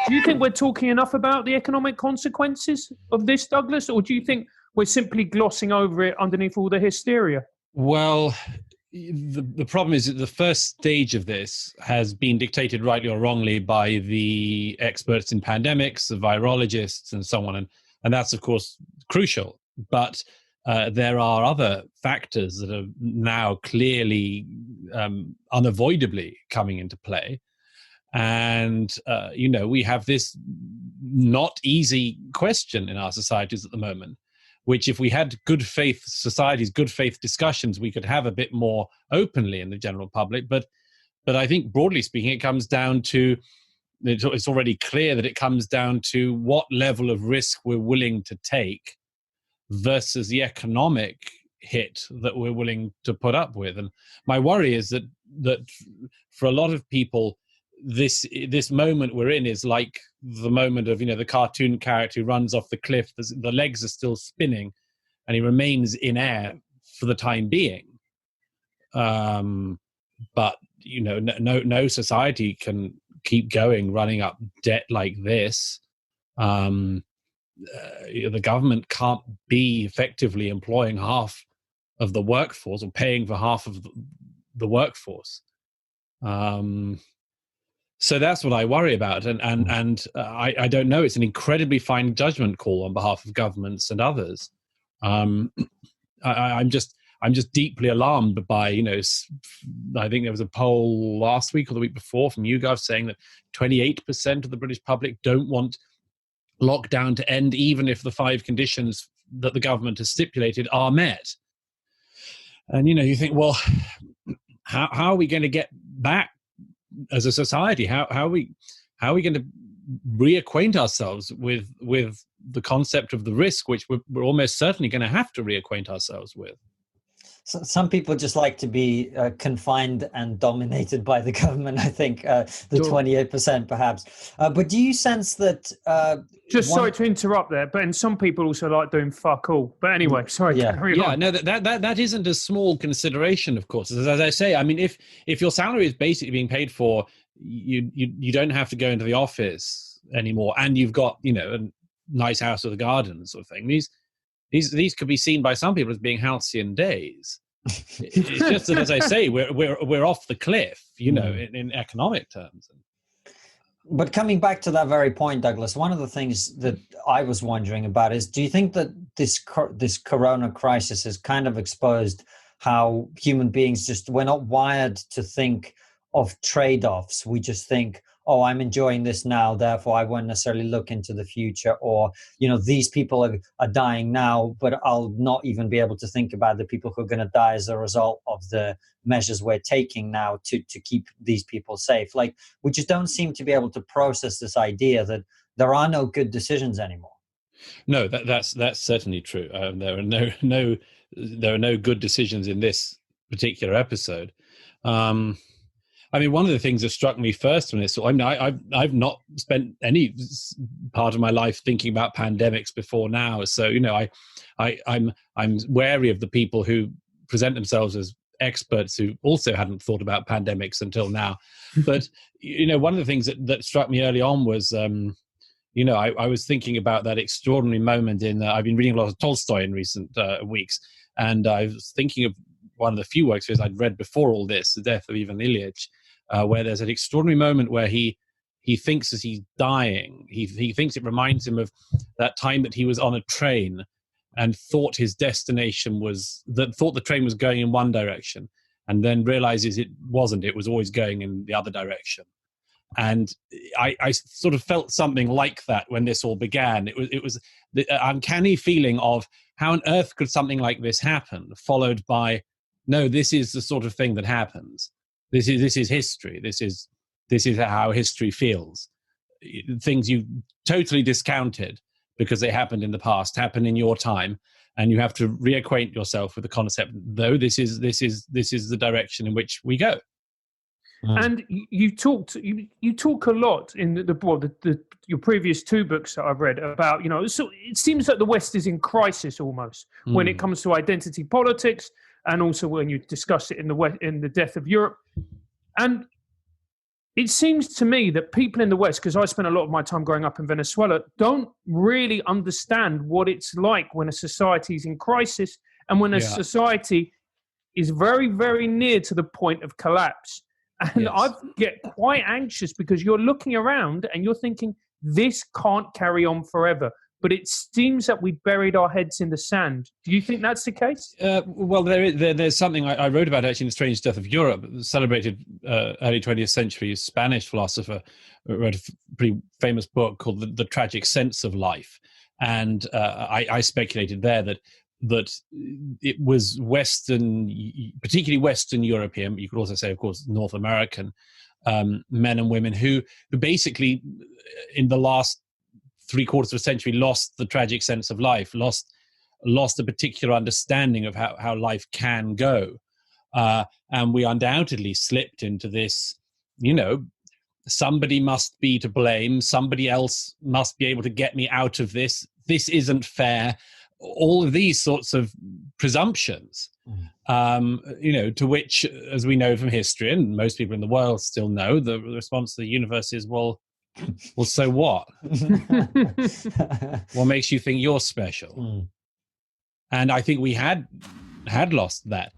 Do you think we're talking enough about the economic consequences of this, Douglas, or do you think we're simply glossing over it underneath all the hysteria? Well, the problem is that the first stage of this has been dictated, rightly or wrongly, by the experts in pandemics, the virologists, and so on. And that's, of course, crucial. But there are other factors that are now clearly, unavoidably coming into play. And, we have this not easy question in our societies at the moment, which if we had good faith societies, good faith discussions, we could have a bit more openly in the general public. But I think broadly speaking, it comes down to, it's already clear that it comes down to what level of risk we're willing to take versus the economic hit that we're willing to put up with. And my worry is that for a lot of people, this moment we're in is like the moment of, the cartoon character who runs off the cliff. The legs are still spinning and he remains in air for the time being. But, no society can keep going, running up debt like this. The government can't be effectively employing half of the workforce or paying for half of the workforce. So that's what I worry about, and I don't know. It's an incredibly fine judgment call on behalf of governments and others. I'm just deeply alarmed by, I think there was a poll last week or the week before from YouGov saying that 28% of the British public don't want lockdown to end, even if the 5 conditions that the government has stipulated are met. And you think, well, how are we going to get back as a society? How are we going to reacquaint ourselves with the concept of the risk, which we're almost certainly going to have to reacquaint ourselves with? So some people just like to be confined and dominated by the government, I think, the 28% perhaps. But do you sense that... sorry to interrupt there, but and some people also like doing fuck all. But anyway, sorry. Carry on. No, that isn't a small consideration, of course. As I say, I mean, if your salary is basically being paid for, you don't have to go into the office anymore, and you've got, a nice house with a garden sort of thing. These could be seen by some people as being halcyon days. It's just that, as I say, we're off the cliff, in economic terms. But coming back to that very point, Douglas, one of the things that I was wondering about is, do you think that this corona crisis has kind of exposed how human beings we're not wired to think of trade-offs? We just think, oh, I'm enjoying this now, therefore I won't necessarily look into the future. Or, these people are dying now, but I'll not even be able to think about the people who are going to die as a result of the measures we're taking now to keep these people safe. Like, we just don't seem to be able to process this idea that there are no good decisions anymore. No, that's certainly true. There are no good decisions in this particular episode. I mean, one of the things that struck me first when this, I've not spent any part of my life thinking about pandemics before now. So, I'm wary of the people who present themselves as experts who also hadn't thought about pandemics until now. But, one of the things that struck me early on was, I was thinking about that extraordinary moment I've been reading a lot of Tolstoy in recent weeks, and I was thinking of one of the few works I'd read before all this, The Death of Ivan Ilyich, where there's an extraordinary moment where he thinks as he's dying, he thinks it reminds him of that time that he was on a train and thought his destination thought the train was going in one direction, and then realizes it wasn't. It was always going in the other direction. And I sort of felt something like that when this all began. It was the uncanny feeling of how on earth could something like this happen, followed by, no, this is the sort of thing that happens. This is history. This is how history feels. Things you totally discounted because they happened in the past happen in your time, and you have to reacquaint yourself with the concept. Though this is the direction in which we go. And you talk a lot in your previous 2 books that I've read about, so it seems that the West is in crisis almost when it comes to identity politics, and also when you discuss it in the Death of Europe. And it seems to me that people in the West, because I spent a lot of my time growing up in Venezuela, don't really understand what it's like when a society is in crisis and when a society is very, very near to the point of collapse. And I get quite anxious because you're looking around and you're thinking, this can't carry on forever. But it seems that we buried our heads in the sand. Do you think that's the case? Well, there's something I wrote about actually in The Strange Death of Europe, celebrated early 20th century Spanish philosopher, wrote a pretty famous book called The Tragic Sense of Life. And I speculated there that it was Western, particularly Western European, you could also say, of course, North American men and women who basically in the last 3/4 of a century lost the tragic sense of life, lost a particular understanding of how life can go. And we undoubtedly slipped into this, somebody must be to blame, somebody else must be able to get me out of this, this isn't fair, all of these sorts of presumptions, to which, as we know from history, and most people in the world still know, the response to the universe is, well, so what? What makes you think you're special? And I think we had lost that.